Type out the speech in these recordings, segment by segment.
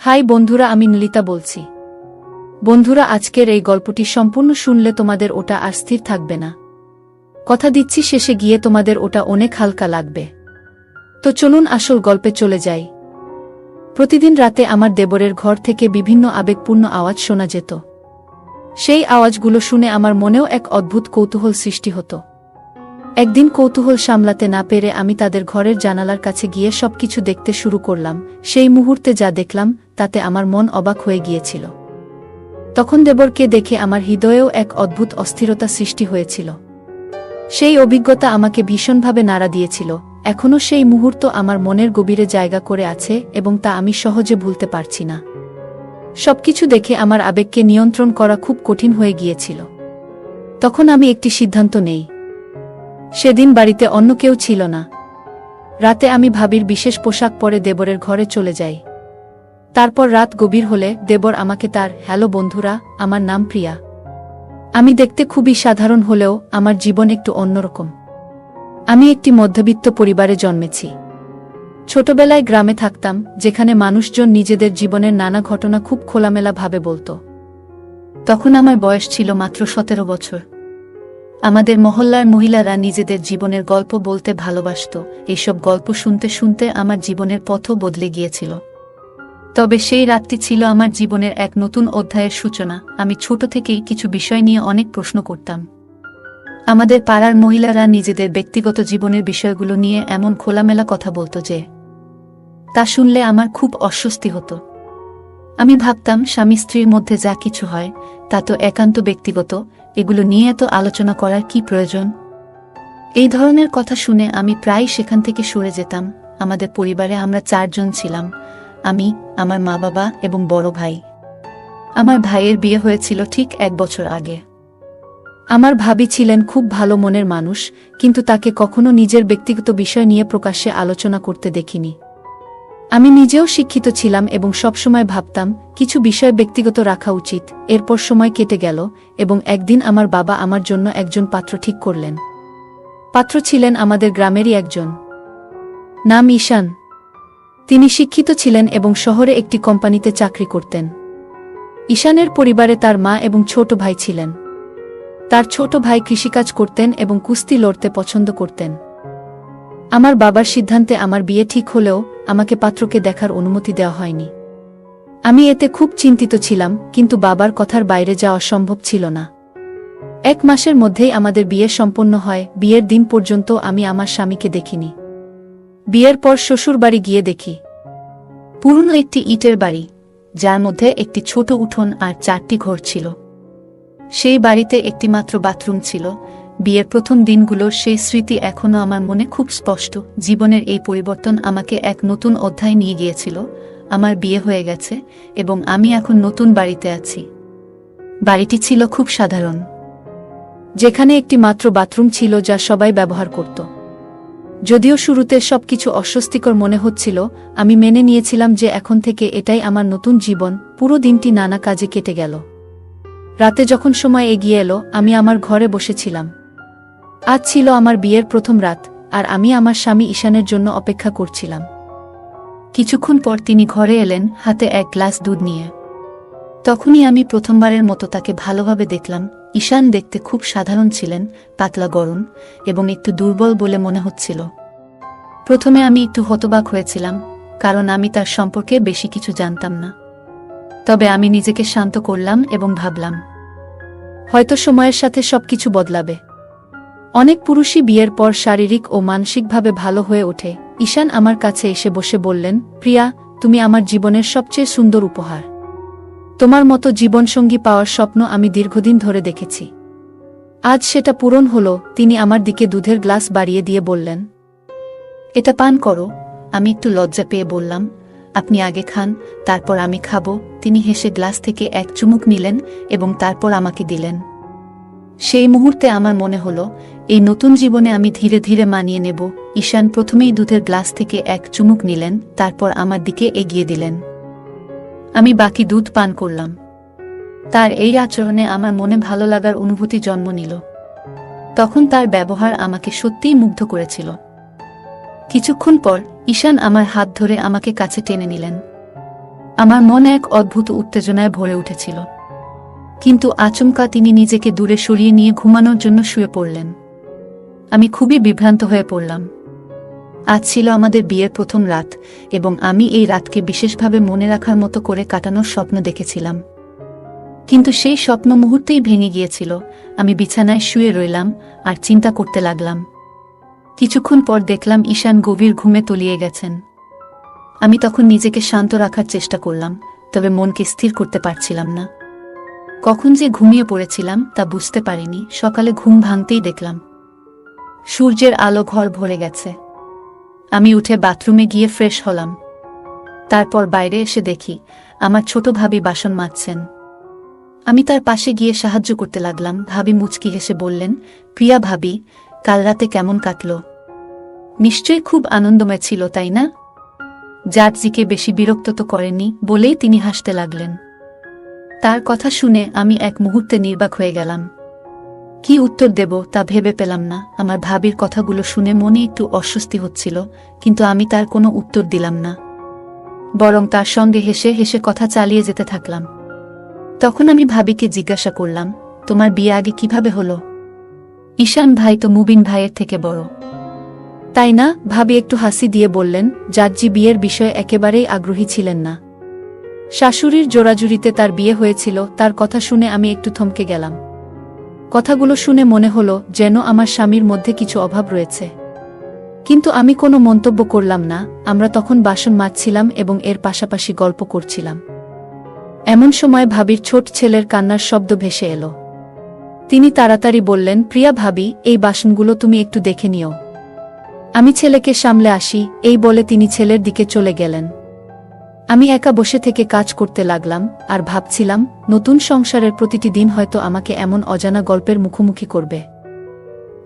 High বন্ধুরা, আমি নলিতা বলছি। বন্ধুরা, আজকের এই গল্পটি সম্পূর্ণ শুনলে তোমাদের ওটা আর স্থির থাকবে না। কথা দিচ্ছি, শেষে গিয়ে তোমাদের ওটা অনেক হালকা লাগবে। তো চলুন আসল গল্পে চলে যাই। প্রতিদিন রাতে আমার দেবরের ঘর থেকে বিভিন্ন আবেগপূর্ণ আওয়াজ শোনা যেত। সেই আওয়াজগুলো শুনে আমার মনেও এক অদ্ভুত কৌতূহল সৃষ্টি হতো। একদিন কৌতূহল সামলাতে না পেরে আমি তাদের ঘরের জানালার কাছে গিয়ে সবকিছু দেখতে শুরু করলাম। সেই মুহূর্তে যা দেখলাম তাতে আমার মন অবাক হয়ে গিয়েছিল। তখন দেবরকে দেখে আমার হৃদয়েও এক অদ্ভুত অস্থিরতা সৃষ্টি হয়েছিল। সেই অভিজ্ঞতা আমাকে ভীষণভাবে নাড়া দিয়েছিল। এখনও সেই মুহূর্ত আমার মনের গভীরে জায়গা করে আছে এবং তা আমি সহজে ভুলতে পারছি না। সবকিছু দেখে আমার আবেগকে নিয়ন্ত্রণ করা খুব কঠিন হয়ে গিয়েছিল। তখন আমি একটি সিদ্ধান্ত নেই। সেদিন বাড়িতে অন্য কেউ ছিল না। রাতে আমি ভাবির বিশেষ পোশাক পরে দেবরের ঘরে চলে যাই। তারপর রাত গভীর হলে দেবর আমাকে তার হ্যালো বন্ধুরা, আমার নাম প্রিয়া। আমি দেখতে খুবই সাধারণ হলেও আমার জীবন একটু অন্যরকম। আমি একটি মধ্যবিত্ত পরিবারে জন্মেছি। ছোটবেলায় গ্রামে থাকতাম, যেখানে মানুষজন নিজেদের জীবনের নানা ঘটনা খুব খোলামেলা ভাবে বলত। তখন আমার বয়স ছিল মাত্র 17 বছর। আমাদের মহল্লার মহিলারা নিজেদের জীবনের গল্প বলতে ভালোবাসত। এইসব গল্প শুনতে শুনতে আমার জীবনের পথও বদলে গিয়েছিল। তবে সেই রাতটি ছিল আমার জীবনের এক নতুন অধ্যায়ের সূচনা। আমি ছোট থেকেই কিছু বিষয় নিয়ে অনেক প্রশ্ন করতাম। আমাদের পাড়ার মহিলারা নিজেদের ব্যক্তিগত জীবনের বিষয়গুলো নিয়ে এমন খোলামেলা কথা বলত যে তা শুনলে আমার খুব অস্বস্তি হতো। আমি ভাবতাম, স্বামী স্ত্রীর মধ্যে যা কিছু হয় তা তো একান্ত ব্যক্তিগত, এগুলো নিয়ে এত আলোচনা করার কি প্রয়োজন? এই ধরনের কথা শুনে আমি প্রায় সেখান থেকে সরে যেতাম। আমাদের পরিবারে আমরা 4 জন ছিলাম, আমি, আমার মা বাবা এবং বড় ভাই। আমার ভাইয়ের বিয়ে হয়েছিল ঠিক 1 বছর আগে। আমার ভাবি ছিলেন খুব ভালো মনের মানুষ, কিন্তু তাকে কখনো নিজের ব্যক্তিগত বিষয় নিয়ে প্রকাশ্যে আলোচনা করতে দেখিনি। আমি নিজেও শিক্ষিত ছিলাম এবং সবসময় ভাবতাম কিছু বিষয় ব্যক্তিগত রাখা উচিত। এরপর সময় কেটে গেল এবং একদিন আমার বাবা আমার জন্য একজন পাত্র ঠিক করলেন। পাত্র ছিলেন আমাদের গ্রামেরই একজন, নাম ঈশান। তিনি শিক্ষিত ছিলেন এবং শহরে একটি কোম্পানিতে চাকরি করতেন। ঈশানের পরিবারে তার মা এবং ছোট ভাই ছিলেন। তার ছোট ভাই কৃষিকাজ করতেন এবং কুস্তি লড়তে পছন্দ করতেন। আমার বাবার সিদ্ধান্তে আমার বিয়ে ঠিক হলেও আমাকে পাত্রকে দেখার অনুমতি দেওয়া হয়নি। আমি এতে খুব চিন্তিত ছিলাম, কিন্তু বাবার কথার বাইরে যাওয়া সম্ভব ছিল না। 1 মাসের মধ্যেই আমাদের বিয়ে সম্পন্ন হয়। বিয়ের দিন পর্যন্ত আমি আমার স্বামীকে দেখিনি। বিয়ের পর শ্বশুর বাড়ি গিয়ে দেখি পুরনো একটি ইটের বাড়ি, যার মধ্যে একটি ছোট উঠোন আর 4টি ঘর ছিল। সেই বাড়িতে একটি মাত্র বাথরুম ছিল। বিয়ের প্রথম দিনগুলোর সেই স্মৃতি এখনও আমার মনে খুব স্পষ্ট। জীবনের এই পরিবর্তন আমাকে এক নতুন অধ্যায় নিয়ে গিয়েছিল। আমার বিয়ে হয়ে গেছে এবং আমি এখন নতুন বাড়িতে আছি। বাড়িটি ছিল খুব সাধারণ, যেখানে একটি মাত্র বাথরুম ছিল যা সবাই ব্যবহার করত। যদিও শুরুতে সবকিছু অস্বস্তিকর মনে হচ্ছিল, আমি মেনে নিয়েছিলাম যে এখন থেকে এটাই আমার নতুন জীবন। পুরো দিনটি নানা কাজে কেটে গেল। রাতে যখন সময় এগিয়ে এলো, আমি আমার ঘরে বসেছিলাম। আজ ছিল আমার বিয়ের প্রথম রাত, আর আমি আমার স্বামী ঈশানের জন্য অপেক্ষা করছিলাম। কিছুক্ষণ পর তিনি ঘরে এলেন, হাতে 1 গ্লাস দুধ নিয়ে। তখনই আমি প্রথমবারের মতো তাকে ভালোভাবে দেখলাম। ঈশান দেখতে খুব সাধারণ ছিলেন, পাতলা গড়ন এবং একটু দুর্বল বলে মনে হচ্ছিল। প্রথমে আমি একটু হতবাক হয়েছিলাম, কারণ আমি তার সম্পর্কে বেশি কিছু জানতাম না। তবে আমি নিজেকে শান্ত করলাম এবং ভাবলাম, হয়তো সময়ের সাথে সবকিছু বদলাবে। অনেক পুরুষই বিয়ের পর শারীরিক ও মানসিকভাবে ভালো হয়ে ওঠে। ঈশান আমার কাছে এসে বসে বললেন, প্রিয়া, তুমি আমার জীবনের সবচেয়ে সুন্দর উপহার। তোমার মতো জীবনসঙ্গী পাওয়ার স্বপ্ন আমি দীর্ঘদিন ধরে দেখেছি। আজ সেটা পূরণ হলো। তিনি আমার দিকে দুধের গ্লাস বাড়িয়ে দিয়ে বললেন, এটা পান করো। আমি একটু লজ্জা পেয়ে বললাম, আপনি আগে খান, তারপর আমি খাবো। তিনি হেসে গ্লাস থেকে 1 চুমুক নিলেন এবং তারপর আমাকে দিলেন। সেই মুহূর্তে আমার মনে হলো, এই নতুন জীবনে আমি ধীরে ধীরে মানিয়ে নেব। ঈশান প্রথমেই দুধের গ্লাস থেকে 1 চুমুক নিলেন, তারপর আমার দিকে এগিয়ে দিলেন। আমি বাকি দুধ পান করলাম। তার এই আচরণে আমার মনে ভালো লাগার অনুভূতি জন্ম নিল। তখন তার ব্যবহার আমাকে সত্যিই মুগ্ধ করেছিল। কিছুক্ষণ পর ঈশান আমার হাত ধরে আমাকে কাছে টেনে নিলেন। আমার মনে এক অদ্ভুত উত্তেজনায় ভরে উঠেছিল, কিন্তু আচমকা তিনি নিজেকে দূরে সরিয়ে নিয়ে ঘুমানোর জন্য শুয়ে পড়লেন। আমি খুবই বিভ্রান্ত হয়ে পড়লাম। আজ ছিল আমাদের বিয়ের প্রথম রাত, এবং আমি এই রাতকে বিশেষভাবে মনে রাখার মতো করে কাটানোর স্বপ্ন দেখেছিলাম। কিন্তু সেই স্বপ্ন মুহূর্তেই ভেঙে গিয়েছিল। আমি বিছানায় শুয়ে রইলাম আর চিন্তা করতে লাগলাম। কিছুক্ষণ পর দেখলাম ঈশান গভীর ঘুমে তলিয়ে গেছেন। আমি তখন নিজেকে শান্ত রাখার চেষ্টা করলাম, তবে মনকে স্থির করতে পারছিলাম না। কখন যে ঘুমিয়ে পড়েছিলাম তা বুঝতে পারিনি। সকালে ঘুম ভাঙতেই দেখলাম সূর্যের আলো ঘর ভরে গেছে। আমি উঠে বাথরুমে গিয়ে ফ্রেশ হলাম। তারপর বাইরে এসে দেখি আমার ছোট ভাবি বাসন মাজছেন। আমি তার পাশে গিয়ে সাহায্য করতে লাগলাম। ভাবি মুচকি হেসে বললেন, প্রিয়া ভাবি, কাল রাতে কেমন কাটল? নিশ্চয়ই খুব আনন্দময় ছিল, তাই না? জাটজিকে বেশি বিরক্ত তো করেনি, বলেই তিনি হাসতে লাগলেন। তার কথা শুনে আমি এক মুহূর্তে নির্বাক হয়ে গেলাম। কি উত্তর দেব তা ভেবে পেলাম না। আমার ভাবির কথাগুলো শুনে মনে একটু অস্বস্তি হচ্ছিল, কিন্তু আমি তার কোনো উত্তর দিলাম না, বরং তার সঙ্গে হেসে হেসে কথা চালিয়ে যেতে থাকলাম। তখন আমি ভাবিকে জিজ্ঞাসা করলাম, তোমার বিয়ে আগে কিভাবে হলো? ঈশান ভাই তো মুবিন ভাইয়ের থেকে বড়, তাই না? ভাবি একটু হাসি দিয়ে বললেন, জাটজি বিয়ের বিষয়ে একেবারেই আগ্রহী ছিলেন না। শাশুড়ির জোরাজুরিতে তার বিয়ে হয়েছিল। তার কথা শুনে আমি একটু থমকে গেলাম। কথাগুলো শুনে মনে হলো যেন আমার স্বামীর মধ্যে কিছু অভাব রয়েছে, কিন্তু আমি কোনো মন্তব্য করলাম না। আমরা তখন বাসন মাজছিলাম এবং এর পাশাপাশি গল্প করছিলাম। এমন সময় ভাবির ছোট ছেলের কান্নার শব্দ ভেসে এলো। তিনি তাড়াতাড়ি বললেন, প্রিয়া ভাবি, এই বাসনগুলো তুমি একটু দেখে নিও, আমি ছেলেকে সামলে আসি। এই বলে তিনি ছেলের দিকে চলে গেলেন। আমি একা বসে থেকে কাজ করতে লাগলাম আর ভাবছিলাম, নতুন সংসারের প্রতিটি দিন হয়তো আমাকে এমন অজানা গল্পের মুখোমুখি করবে।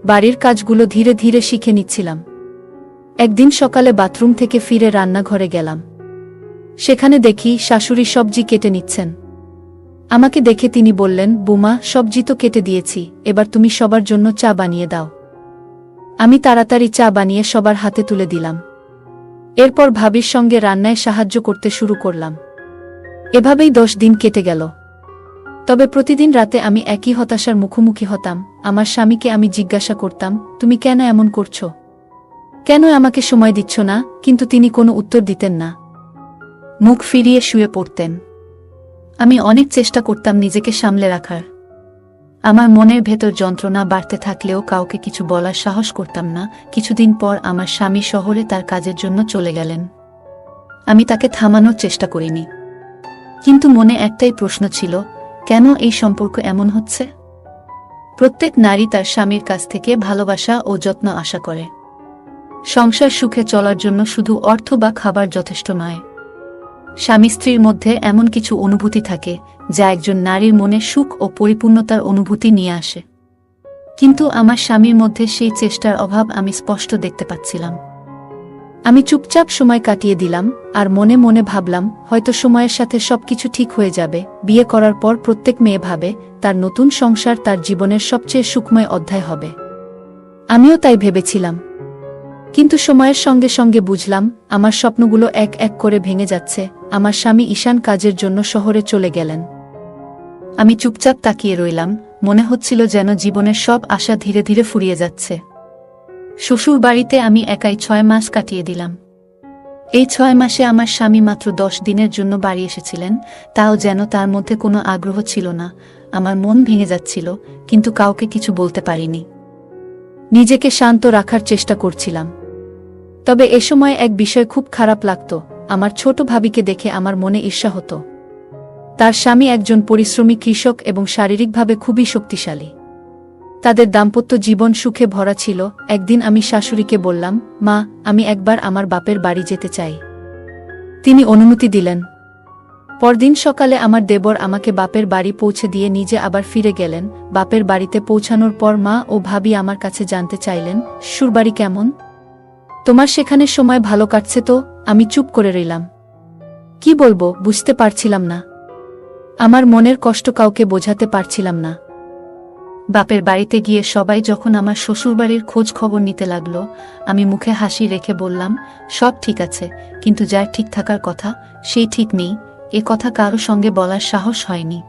বাড়ির কাজগুলো ধীরে ধীরে শিখে নিচ্ছিলাম। একদিন সকালে বাথরুম থেকে ফিরে রান্নাঘরে গেলাম। সেখানে দেখি শাশুড়ি সবজি কেটে নিচ্ছেন। আমাকে দেখে তিনি বললেন, বুমা, সবজি তো কেটে দিয়েছি, এবার তুমি সবার জন্য চা বানিয়ে দাও। আমি তাড়াতাড়ি চা বানিয়ে সবার হাতে তুলে দিলাম। এরপর ভাবির সঙ্গে রান্নায় সাহায্য করতে শুরু করলাম। এভাবেই 10 দিন কেটে গেল। তবে প্রতিদিন রাতে আমি একই হতাশার মুখোমুখি হতাম। আমার স্বামীকে আমি জিজ্ঞাসা করতাম, তুমি কেন এমন করছো? কেন আমাকে সময় দিচ্ছ না? কিন্তু তিনি কোনো উত্তর দিতেন না, মুখ ফিরিয়ে শুয়ে পড়তেন। আমি অনেক চেষ্টা করতাম নিজেকে সামলে রাখার। আমার মনের ভেতর যন্ত্রণা বাড়তে থাকলেও কাউকে কিছু বলার সাহস করতাম না। কিছুদিন পর আমার স্বামী শহরে তার কাজের জন্য চলে গেলেন। আমি তাকে থামানোর চেষ্টা করিনি, কিন্তু মনে একটাই প্রশ্ন ছিল, কেন এই সম্পর্ক এমন হচ্ছে? প্রত্যেক নারী তার স্বামীর কাছ থেকে ভালোবাসা ও যত্ন আশা করে। সংসার সুখে চলার জন্য শুধু অর্থ বা খাবার যথেষ্ট নয়। স্বামী স্ত্রীর মধ্যে এমন কিছু অনুভূতি থাকে যা একজন নারীর মনে সুখ ও পরিপূর্ণতার অনুভূতি নিয়ে আসে। কিন্তু আমার স্বামীর মধ্যে সেই চেষ্টার অভাব আমি স্পষ্ট দেখতে পাচ্ছিলাম। আমি চুপচাপ সময় কাটিয়ে দিলাম আর মনে মনে ভাবলাম, হয়তো সময়ের সাথে সবকিছু ঠিক হয়ে যাবে। বিয়ে করার পর প্রত্যেক মেয়ে ভাবে তার নতুন সংসার তার জীবনের সবচেয়ে সুখময় অধ্যায় হবে। আমিও তাই ভেবেছিলাম, কিন্তু সময়ের সঙ্গে সঙ্গে বুঝলাম আমার স্বপ্নগুলো এক এক করে ভেঙে যাচ্ছে। আমার স্বামী ঈশান কাজের জন্য শহরে চলে গেলেন। আমি চুপচাপ তাকিয়ে রইলাম। মনে হচ্ছিল যেন জীবনের সব আশা ধীরে ধীরে ফুরিয়ে যাচ্ছে। শ্বশুর বাড়িতে আমি একাই 6 মাস কাটিয়ে দিলাম। এই 6 মাসে আমার স্বামী মাত্র 10 দিনের জন্য বাড়ি এসেছিলেন, তাও যেন তার মধ্যে কোনো আগ্রহ ছিল না। আমার মন ভেঙে যাচ্ছিল, কিন্তু কাউকে কিছু বলতে পারিনি। নিজেকে শান্ত রাখার চেষ্টা করছিলাম। তবে এ সময় এক বিষয় খুব খারাপ লাগত। আমার ছোট ভাবিকে দেখে আমার মনে ঈর্ষা হতো। তার স্বামী একজন পরিশ্রমী কৃষক এবং শারীরিকভাবে খুবই শক্তিশালী। তাদের দাম্পত্য জীবন সুখে ভরা ছিল। একদিন আমি শাশুড়িকে বললাম, মা, আমি একবার আমার বাপের বাড়ি যেতে চাই। তিনি অনুমতি দিলেন। পরদিন সকালে আমার দেবর আমাকে বাপের বাড়ি পৌঁছে দিয়ে নিজে আবার ফিরে গেলেন। বাপের বাড়িতে পৌঁছানোর পর মা ও ভাবি আমার কাছে জানতে চাইলেন, শ্বশুরবাড়ি কেমন? তোমার সেখানে সময় ভালো কাটছে তো? আমি চুপ করে রইলাম। কি বলবো বুঝতে পারছিলাম না। আমার মনের কষ্ট কাউকে বোঝাতে পারছিলাম না। বাপের বাড়িতে গিয়ে সবাই যখন আমার শ্বশুরবাড়ির খোঁজ খবর নিতে লাগলো, আমি মুখে হাসি রেখে বললাম, সব ঠিক আছে, কিন্তু যার ঠিক থাকার কথা সেই ঠিক নেই। এ কথা কারো সঙ্গে বলার সাহস হয়নি।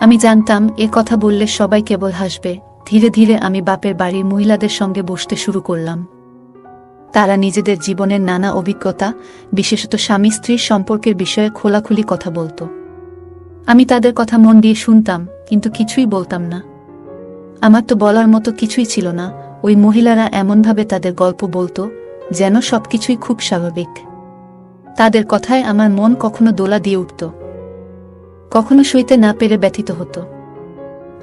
আমি জানতাম এ কথা বললে সবাই কেবল হাসবে। ধীরে ধীরে আমি বাপের বাড়ির মহিলাদের সঙ্গে বসতে শুরু করলাম। তারা নিজেদের জীবনের নানা অভিজ্ঞতা, বিশেষত স্বামী স্ত্রীর সম্পর্কের বিষয়ে খোলাখুলি কথা বলতো। আমি তাদের কথা মন দিয়ে শুনতাম, কিন্তু কিছুই বলতাম না। আমার তো বলার মতো কিছুই ছিল না। ওই মহিলারা এমনভাবে তাদের গল্প বলতো যেন সবকিছুই খুব স্বাভাবিক। তাদের কথায় আমার মন কখনো দোলা দিয়ে উঠত, কখনো সইতে না পেরে ব্যথিত হতো।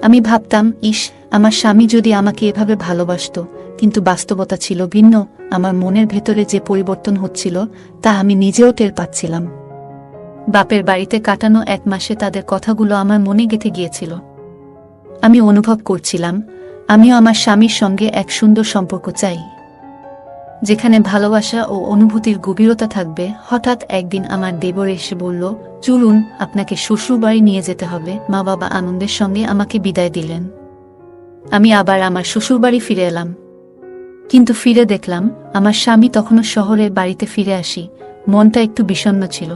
আমি ভাবতাম, ইস, আমার স্বামী যদি আমাকে এভাবে ভালোবাসতো। কিন্তু বাস্তবতা ছিল ভিন্ন। আমার মনের ভেতরে যে পরিবর্তন হচ্ছিল তা আমি নিজেও টের পাচ্ছিলাম। বাপের বাড়িতে কাটানো 1 মাসে তাদের কথাগুলো আমার মনে গেঁথে গিয়েছিল। আমি অনুভব করছিলাম আমিও আমার স্বামীর সঙ্গে এক সুন্দর সম্পর্ক চাই, যেখানে ভালোবাসা ও অনুভূতির গভীরতা থাকবে। হঠাৎ একদিন আমার দেবর এসে বলল, চলুন, আপনাকে শ্বশুরবাড়ি নিয়ে যেতে হবে। মা বাবা আনন্দের সঙ্গে আমাকে বিদায় দিলেন। আমি আবার আমার শ্বশুরবাড়ি ফিরে এলাম। কিন্তু ফিরে দেখলাম আমার স্বামী তখনও শহরের বাড়িতে ফিরে আসি। মনটা একটু বিষণ্ণ ছিল।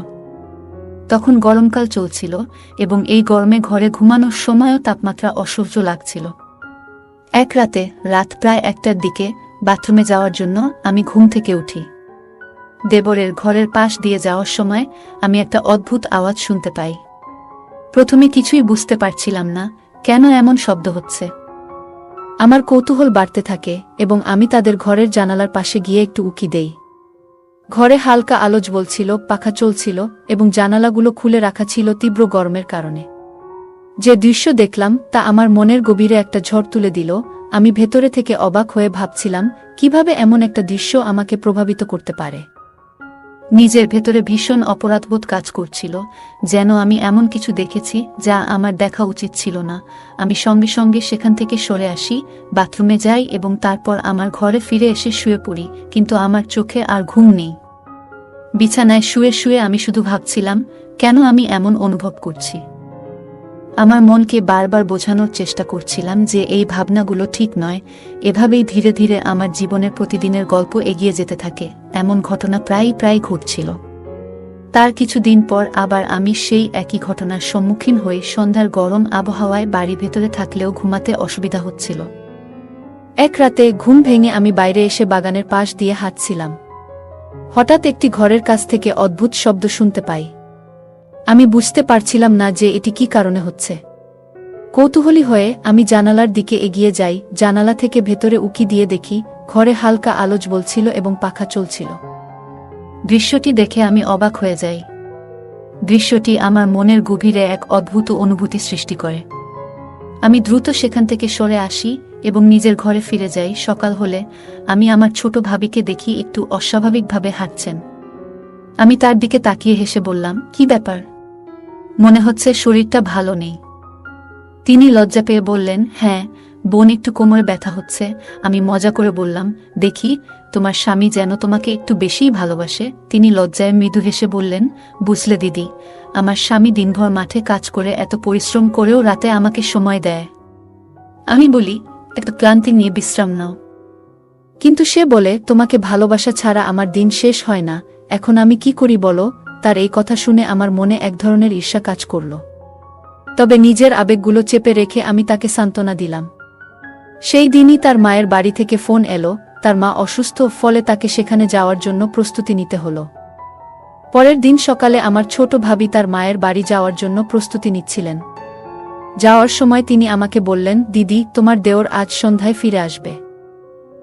তখন গরমকাল চলছিল এবং এই গরমে ঘরে ঘুমানোর সময়ও তাপমাত্রা অসহ্য লাগছিল। এক রাতে, রাত প্রায় 1টার দিকে, বাথরুমে যাওয়ার জন্য আমি ঘুম থেকে উঠি। দেবরের ঘরের পাশ দিয়ে যাওয়ার সময় আমি একটা অদ্ভুত আওয়াজ শুনতে পাই। প্রথমে কিছুই বুঝতে পারছিলাম না কেন এমন শব্দ হচ্ছে। আমার কৌতূহল বাড়তে থাকে এবং আমি তাদের ঘরের জানালার পাশে গিয়ে একটু উকি দেই। ঘরে হালকা আলো জ্বলছিল, পাখা চলছিল এবং জানালাগুলো খুলে রাখা ছিল তীব্র গরমের কারণে। যে দৃশ্য দেখলাম তা আমার মনের গভীরে একটা ঝড় তুলে দিল। আমি ভেতরে থেকে অবাক হয়ে ভাবছিলাম, কিভাবে এমন একটা দৃশ্য আমাকে প্রভাবিত করতে পারে। নিজের ভেতরে ভীষণ অপরাধবোধ কাজ করছিল, যেন আমি এমন কিছু দেখেছি যা আমার দেখা উচিত ছিল না। আমি সঙ্গে সঙ্গে সেখান থেকে সরে আসি, বাথরুমে যাই এবং তারপর আমার ঘরে ফিরে এসে শুয়ে পড়ি। কিন্তু আমার চোখে আর ঘুম নেই। বিছানায় শুয়ে শুয়ে আমি শুধু ভাবছিলাম, কেন আমি এমন অনুভব করছি। আমার মনকে বারবার বোঝানোর চেষ্টা করছিলাম যে এই ভাবনাগুলো ঠিক নয়। এভাবেই ধীরে ধীরে আমার জীবনের প্রতিদিনের গল্প এগিয়ে যেতে থাকে। এমন ঘটনা প্রায় ঘটছিল। তার কিছুদিন পর আবার আমি সেই একই ঘটনার সম্মুখীন হই। সন্ধ্যার গরম আবহাওয়ায় বাড়ি ভেতরে থাকলেও ঘুমাতে অসুবিধা হচ্ছিল। এক রাতে ঘুম ভেঙে আমি বাইরে এসে বাগানের পাশ দিয়ে হাঁটছিলাম। হঠাৎ একটি ঘরের কাছ থেকে অদ্ভুত শব্দ শুনতে পাই। আমি বুঝতে পারছিলাম না যে এটি কী কারণে হচ্ছে। কৌতূহলী হয়ে আমি জানালার দিকে এগিয়ে যাই। জানালা থেকে ভেতরে উকি দিয়ে দেখি ঘরে হালকা আলো জ্বলছিল এবং পাখা চলছিল। দৃশ্যটি দেখে আমি অবাক হয়ে যাই। দৃশ্যটি আমার মনের গভীরে এক অদ্ভুত অনুভূতি সৃষ্টি করে। আমি দ্রুত সেখান থেকে সরে আসি এবং নিজের ঘরে ফিরে যাই। সকাল হলে আমি আমার ছোট ভাবিকে দেখি একটু অস্বাভাবিকভাবে হাঁটছেন। আমি তার দিকে তাকিয়ে হেসে বললাম, কি ব্যাপার? মনে হচ্ছে শরীরটা ভালো নেই। তিনি লজ্জা পেয়ে বললেন, হ্যাঁ বোন, একটু কোমরে ব্যথা হচ্ছে। আমি মজা করে বললাম, দেখি তোমার স্বামী যেন তোমাকে একটু বেশিই ভালোবাসে। তিনি লজ্জায় মৃদু হেসে বললেন, বুঝলে দিদি, আমার স্বামী দিনভর মাঠে কাজ করে এত পরিশ্রম করেও রাতে আমাকে সময় দেয়। আমি বলি, একটা ক্লান্তি নিয়ে বিশ্রাম নাও। কিন্তু সে বলে, তোমাকে ভালোবাসা ছাড়া আমার দিন শেষ হয় না। এখন আমি কি করি বলো? তার এই কথা শুনে আমার মনে এক ধরনের ঈর্ষা কাজ করল। তবে নিজের আবেগগুলো চেপে রেখে আমি তাকে সান্ত্বনা দিলাম। সেই দিনই তার মায়ের বাড়ি থেকে ফোন এলো। তার মা অসুস্থ, ফলে তাকে সেখানে যাওয়ার জন্য প্রস্তুতি নিতে হলো। পরের দিন সকালে আমার ছোট ভাবি তার মায়ের বাড়ি যাওয়ার জন্য প্রস্তুতি নিচ্ছিলেন। যাওয়ার সময় তিনি আমাকে বললেন, দিদি, তোমার দেওর আজ সন্ধ্যায় ফিরে আসবে।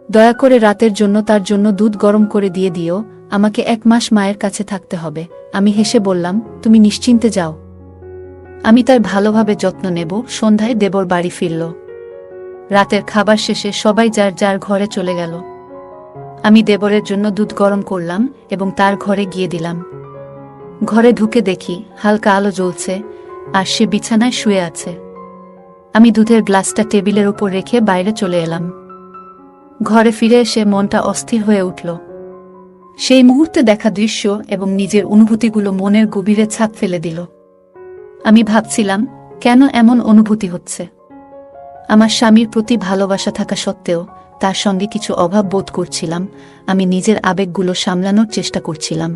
দয়া করে রাতের জন্য তার জন্য দুধ গরম করে দিয়ে দিও। আমাকে 1 মাস মায়ের কাছে থাকতে হবে। আমি হেসে বললাম, তুমি নিশ্চিন্তে যাও, আমি তার ভালোভাবে যত্ন নেব। সন্ধ্যায় দেবর বাড়ি ফিরল। রাতের খাবার শেষে সবাই যার যার ঘরে চলে গেল। আমি দেবরের জন্য দুধ গরম করলাম এবং তার ঘরে গিয়ে দিলাম। ঘরে ঢুকে দেখি হালকা আলো জ্বলছে আর সে বিছানায় শুয়ে আছে। আমি দুধের গ্লাসটা টেবিলের উপর রেখে বাইরে চলে এলাম। ঘরে ফিরে এসে মনটা অস্থির হয়ে উঠল। সেই মুহূর্তে দেখা দৃশ্য এবং নিজের অনুভূতিগুলো মনের গভীরে ছাপ ফেলে দিল। আমি ভাবছিলাম, কেন এমন অনুভূতি হচ্ছে। আমার স্বামীর প্রতি ভালোবাসা থাকা সত্ত্বেও তার সঙ্গে কিছু অভাব বোধ করছিলাম। আমি নিজের আবেগগুলো সামলানোর চেষ্টা করছিলাম,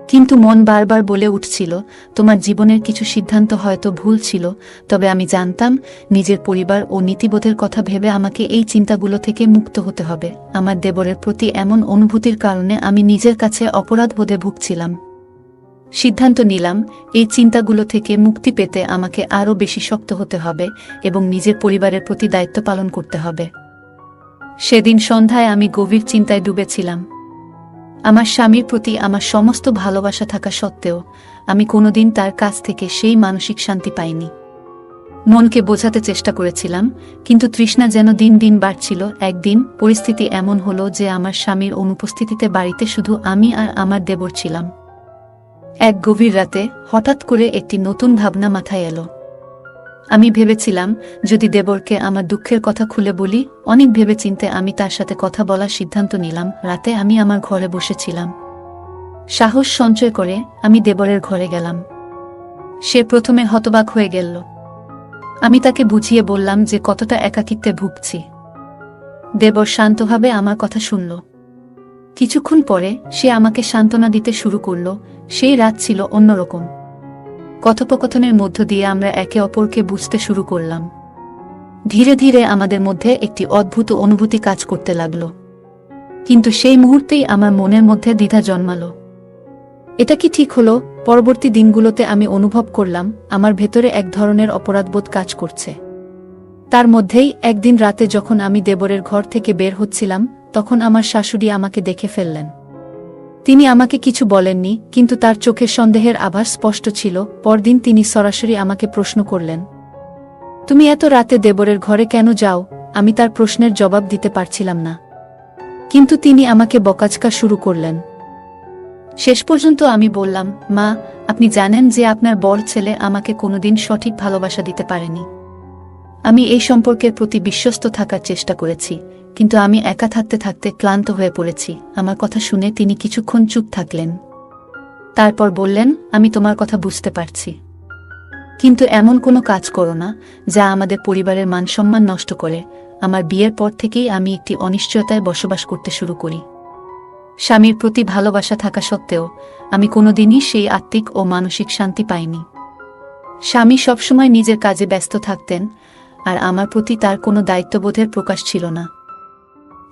কিন্তু মন বারবার বলে উঠছিল, তোমার জীবনের কিছু সিদ্ধান্ত হয়তো ভুল ছিল। তবে আমি জানতাম, নিজের পরিবার ও নীতিবোধের কথা ভেবে আমাকে এই চিন্তাগুলো থেকে মুক্ত হতে হবে। আমার দেবরের প্রতি এমন অনুভূতির কারণে আমি নিজের কাছে অপরাধবোধে ভুগছিলাম। সিদ্ধান্ত নিলাম, এই চিন্তাগুলো থেকে মুক্তি পেতে আমাকে আরও বেশি শক্ত হতে হবে এবং নিজের পরিবারের প্রতি দায়িত্ব পালন করতে হবে। সেদিন সন্ধ্যায় আমি গভীর চিন্তায় ডুবেছিলাম। আমার স্বামীর প্রতি আমার সমস্ত ভালোবাসা থাকা সত্ত্বেও আমি কোনোদিন তার কাছ থেকে সেই মানসিক শান্তি পাইনি। মনকে বোঝাতে চেষ্টা করেছিলাম, কিন্তু তৃষ্ণা যেন দিন দিন বাড়ছিল। একদিন পরিস্থিতি এমন হলো যে আমার স্বামীর অনুপস্থিতিতে বাড়িতে শুধু আমি আর আমার দেবর ছিলাম। এক গভীর রাতে হঠাৎ করে একটি নতুন ভাবনা মাথায় এলো। আমি ভেবেছিলাম, যদি দেবরকে আমার দুঃখের কথা খুলে বলি। অনেক ভেবেচিন্তে আমি তার সাথে কথা বলার সিদ্ধান্ত নিলাম। রাতে আমি আমার ঘরে বসেছিলাম। সাহস সঞ্চয় করে আমি দেবরের ঘরে গেলাম। সে প্রথমে হতবাক হয়ে গেল। আমি তাকে বুঝিয়ে বললাম যে কতটা একাকিত্বে ভুগছি। দেবর শান্তভাবে আমার কথা শুনল। কিছুক্ষণ পরে সে আমাকে সান্ত্বনা দিতে শুরু করল। সেই রাত ছিল অন্যরকম। কথোপকথনের মধ্য দিয়ে আমরা একে অপরকে বুঝতে শুরু করলাম। ধীরে ধীরে আমাদের মধ্যে একটি অদ্ভুত অনুভূতি কাজ করতে লাগল। কিন্তু সেই মুহূর্তেই আমার মনের মধ্যে দ্বিধা জন্মালো। এটা কি ঠিক হলো? পরবর্তী দিনগুলোতে আমি অনুভব করলাম আমার ভেতরে এক ধরনের অপরাধবোধ কাজ করছে। তার মধ্যেই একদিন রাতে যখন আমি দেবরের ঘর থেকে বের হচ্ছিলাম, তখন আমার শাশুড়ি আমাকে দেখে ফেললেন। তিনি আমাকে কিছু বলেননি, কিন্তু তার চোখে সন্দেহের আভাস স্পষ্ট ছিল। পরদিন তিনি সরাসরি আমাকে প্রশ্ন করলেন, তুমি এত রাতে দেবরের ঘরে কেন যাও? আমি তার প্রশ্নের জবাব দিতে পারছিলাম না, কিন্তু তিনি আমাকে বকাঝকা শুরু করলেন। শেষ পর্যন্ত আমি বললাম, মা, আপনি জানেন যে আপনার বড় ছেলে আমাকে কোনোদিন সঠিক ভালোবাসা দিতে পারেনি। আমি এই সম্পর্কের প্রতি বিশ্বস্ত থাকার চেষ্টা করেছি, কিন্তু আমি একা থাকতে থাকতে ক্লান্ত হয়ে পড়েছি। আমার কথা শুনে তিনি কিছুক্ষণ চুপ থাকলেন। তারপর বললেন, আমি তোমার কথা বুঝতে পারছি, কিন্তু এমন কোনো কাজ করো না যা আমাদের পরিবারের মানসম্মান নষ্ট করে। আমার বিয়ের পর থেকেই আমি একটি অনিশ্চয়তায় বসবাস করতে শুরু করি। স্বামীর প্রতি ভালোবাসা থাকা সত্ত্বেও আমি কোনোদিনই সেই আত্মিক ও মানসিক শান্তি পাইনি। স্বামী সবসময় নিজের কাজে ব্যস্ত থাকতেন, আর আমার প্রতি তার কোনো দায়িত্ববোধের প্রকাশ ছিল না।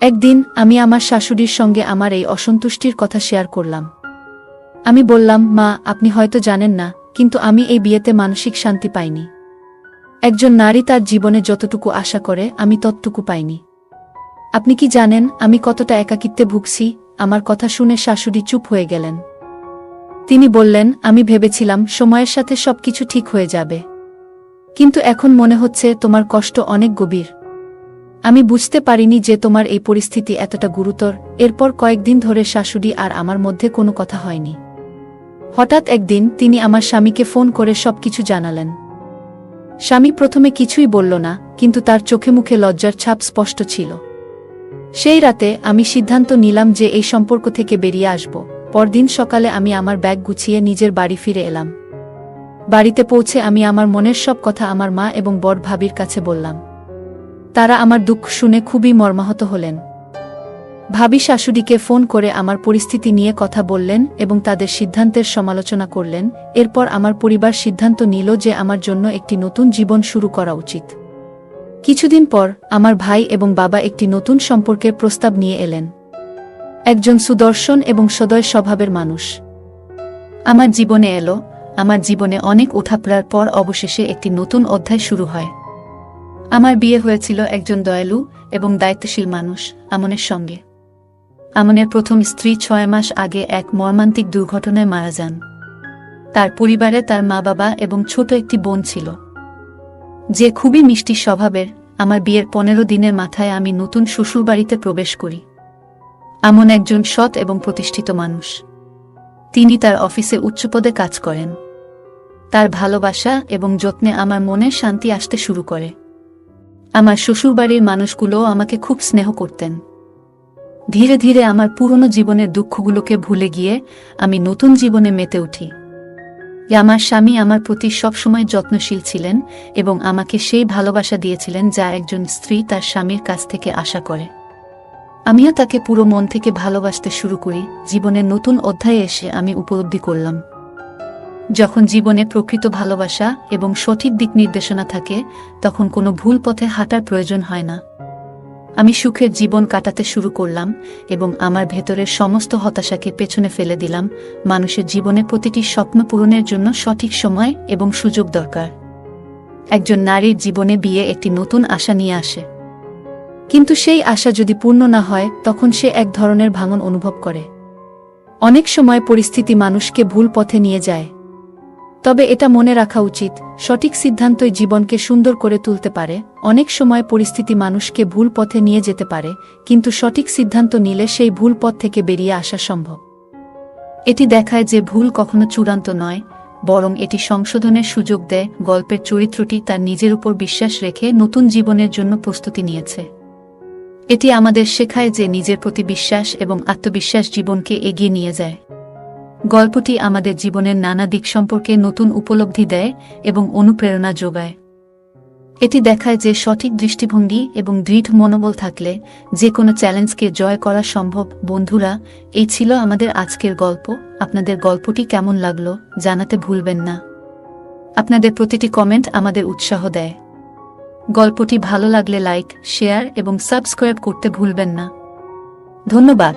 একদিন আমি আমার শাশুড়ির সঙ্গে আমার এই অসন্তুষ্টির কথা শেয়ার করলাম। আমি বললাম, মা, আপনি হয়তো জানেন না, কিন্তু আমি এই বিয়েতে মানসিক শান্তি পাইনি। একজন নারী তার জীবনে যতটুকু আশা করে আমি ততটুকু পাইনি। আপনি কি জানেন আমি কতটা একাকিত্বে ভুগছি? আমার কথা শুনে শাশুড়ি চুপ হয়ে গেলেন। তিনি বললেন, আমি ভেবেছিলাম সময়ের সাথে সবকিছু ঠিক হয়ে যাবে, কিন্তু এখন মনে হচ্ছে তোমার কষ্ট অনেক গভীর। আমি বুঝতে পারিনি যে তোমার এই পরিস্থিতি এতটা গুরুতর। এরপর কয়েকদিন ধরে শাশুড়ি আর আমার মধ্যে কোনো কথা হয়নি। হঠাৎ একদিন তিনি আমার স্বামীকে ফোন করে সবকিছু জানালেন। স্বামী প্রথমে কিছুই বলল না, কিন্তু তার চোখে মুখে লজ্জার ছাপ স্পষ্ট ছিল। সেই রাতে আমি সিদ্ধান্ত নিলাম যে এই সম্পর্ক থেকে বেরিয়ে আসব। পরদিন সকালে আমি আমার ব্যাগ গুছিয়ে নিজের বাড়ি ফিরে এলাম। বাড়িতে পৌঁছে আমি আমার মনের সব কথা আমার মা এবং বড় ভাবির কাছে বললাম। তারা আমার দুঃখ শুনে খুবই মর্মাহত হলেন। ভাবি শাশুড়িকে ফোন করে আমার পরিস্থিতি নিয়ে কথা বললেন এবং তাদের সিদ্ধান্তের সমালোচনা করলেন। এরপর আমার পরিবার সিদ্ধান্ত নিল যে আমার জন্য একটি নতুন জীবন শুরু করা উচিত। কিছুদিন পর আমার ভাই এবং বাবা একটি নতুন সম্পর্কের প্রস্তাব নিয়ে এলেন। একজন সুদর্শন এবং সদয় স্বভাবের মানুষ আমার জীবনে এলো। আমার জীবনে অনেক ওঠাপড়ার পর অবশেষে একটি নতুন অধ্যায় শুরু হয়। আমার বিয়ে হয়েছিল একজন দয়ালু এবং দায়িত্বশীল মানুষ, আমনের সঙ্গে। আমনের প্রথম স্ত্রী 6 মাস আগে এক মর্মান্তিক দুর্ঘটনায় মারা যান। তার পরিবারে তার মা, বাবা এবং ছোট একটি বোন ছিল, যে খুবই মিষ্টি স্বভাবের। আমার বিয়ের 15 দিনের মাথায় আমি নতুন শ্বশুরবাড়িতে প্রবেশ করি। আমন একজন সৎ এবং প্রতিষ্ঠিত মানুষ। তিনি তার অফিসে উচ্চপদে কাজ করেন। তার ভালোবাসা এবং যত্নে আমার মনে শান্তি আসতে শুরু করে। আমার শ্বশুরবাড়ির মানুষগুলোও আমাকে খুব স্নেহ করতেন। ধীরে ধীরে আমার পুরনো জীবনের দুঃখগুলোকে ভুলে গিয়ে আমি নতুন জীবনে মেতে উঠি। আমার স্বামী আমার প্রতি সবসময় যত্নশীল ছিলেন এবং আমাকে সেই ভালোবাসা দিয়েছিলেন যা একজন স্ত্রী তার স্বামীর কাছ থেকে আশা করে। আমিও তাকে পুরো মন থেকে ভালোবাসতে শুরু করি। জীবনের নতুন অধ্যায়ে এসে আমি উপলব্ধি করলাম, যখন জীবনে প্রকৃত ভালোবাসা এবং সঠিক দিক নির্দেশনা থাকে, তখন কোনো ভুল পথে হাঁটার প্রয়োজন হয় না। আমি সুখের জীবন কাটাতে শুরু করলাম এবং আমার ভেতরের সমস্ত হতাশাকে পেছনে ফেলে দিলাম। মানুষের জীবনে প্রতিটি স্বপ্ন পূরণের জন্য সঠিক সময় এবং সুযোগ দরকার। একজন নারীর জীবনে বিয়ে একটি নতুন আশা নিয়ে আসে, কিন্তু সেই আশা যদি পূর্ণ না হয়, তখন সে এক ধরনের ভাঙন অনুভব করে। অনেক সময় পরিস্থিতি মানুষকে ভুল পথে নিয়ে যায়, তবে এটা মনে রাখা উচিত, সঠিক সিদ্ধান্তই জীবনকে সুন্দর করে তুলতে পারে। অনেক সময় পরিস্থিতি মানুষকে ভুল পথে নিয়ে যেতে পারে, কিন্তু সঠিক সিদ্ধান্ত নিলে সেই ভুল পথ থেকে বেরিয়ে আসা সম্ভব। এটি দেখায় যে ভুল কখনো চূড়ান্ত নয়, বরং এটি সংশোধনের সুযোগ দেয়। গল্পের চরিত্রটি তার নিজের উপর বিশ্বাস রেখে নতুন জীবনের জন্য প্রস্তুতি নিয়েছে। এটি আমাদের শেখায় যে নিজের প্রতি বিশ্বাস এবং আত্মবিশ্বাস জীবনকে এগিয়ে নিয়ে যায়। গল্পটি আমাদের জীবনের নানা দিক সম্পর্কে নতুন উপলব্ধি দেয় এবং অনুপ্রেরণা যোগায়। এটি দেখায় যে সঠিক দৃষ্টিভঙ্গি এবং দৃঢ় মনোবল থাকলে যে কোনো চ্যালেঞ্জকে জয় করা সম্ভব। বন্ধুরা, এই ছিল আমাদের আজকের গল্প। আপনাদের গল্পটি কেমন লাগলো জানাতে ভুলবেন না। আপনাদের প্রতিটি কমেন্ট আমাদের উৎসাহ দেয়। গল্পটি ভালো লাগলে লাইক, শেয়ার এবং সাবস্ক্রাইব করতে ভুলবেন না। ধন্যবাদ।